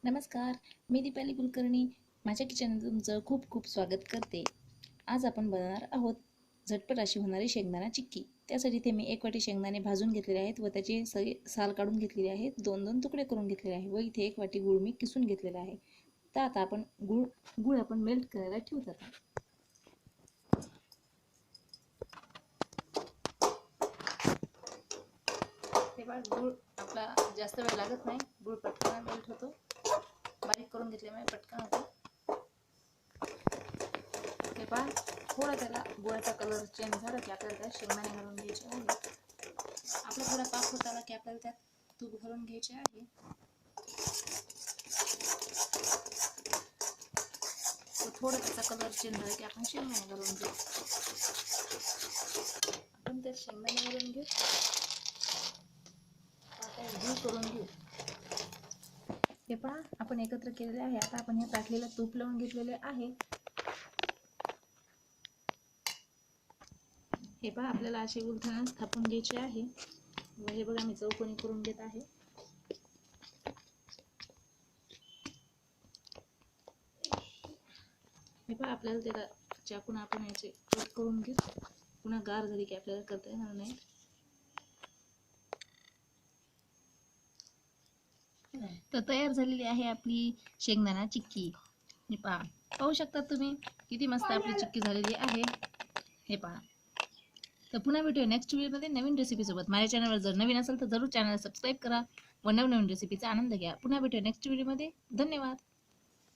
नमस्कार, मी दीपाली कुलकर्णी माझ्या किचनमध्ये तुमचं खूप खूप स्वागत करते। आज आपण बनवणार आहोत झटपट अशी होणारी शेंगदाणा चिक्की। त्यासाठी इथे मी 1 वाटी शेंगदाणे भाजून घेतलेले आहेत व त्याचे सगळे साल काढून घेतलेले आहेत, 2-2 तुकडे करून घेतलेले आहे व इथे 1 वाटी गूळ मी किसून घेतलेला आहे। तर आता आपण गूळ आपण मेल्ट करायला ठेवूत आता। तेव्हा गूळ आपला जास्त वेळ लागत नाही, गूळ पटकन मेल्ट होतो। बारीक करून घेतल्यामुळे पटकन होतो। हे पहा, थोडा त्याला गुळाचा कलर चेंज झाला की आपल्याला त्यात शेंगदाणे घालून घ्यायचे आहे। आपला थोडा पाक होत आला की आपल्याला त्यात तूप घालून घ्यायचे आहे। थोडा त्याचा कलर चेंज झाला की आपण शेंगदाणे घालून घेऊ। आपण त्यात शेंगदाणे घालून घेऊ, आता गूळ करून घेऊ। हे पहा, आपण एकत्र केलेले आहे। आता आपण हे ताटलेलं तूप लावून घेतलेले आहे। हे पहा, आपल्याला असे उलथण्यास थापून घ्यायचे आहे व हे बघा मी चौकोनी करून घेत आहे। हे पहा, आपल्याला त्याला चाकून आपण याचे कट करून घेऊ। पुन्हा गार झाली की आपल्याला करता येणार नाही। तर तयार झालेली आहे आपली शेंगदाणा चिक्की। हे पहा, पाहू शकता तुम्ही किती मस्त आपली चिक्की झालेली आहे। हे पहा, तर पुन्हा भेटूया नेक्स्ट व्हिडिओमध्ये नवीन रेसिपी सोबत। माझ्या चॅनलवर जर नवीन असेल तर जरूर चॅनल सबस्क्राईब करा व नवनवीन रेसिपीचा आनंद घ्या। पुन्हा भेटूया नेक्स्ट व्हिडिओमध्ये। धन्यवाद।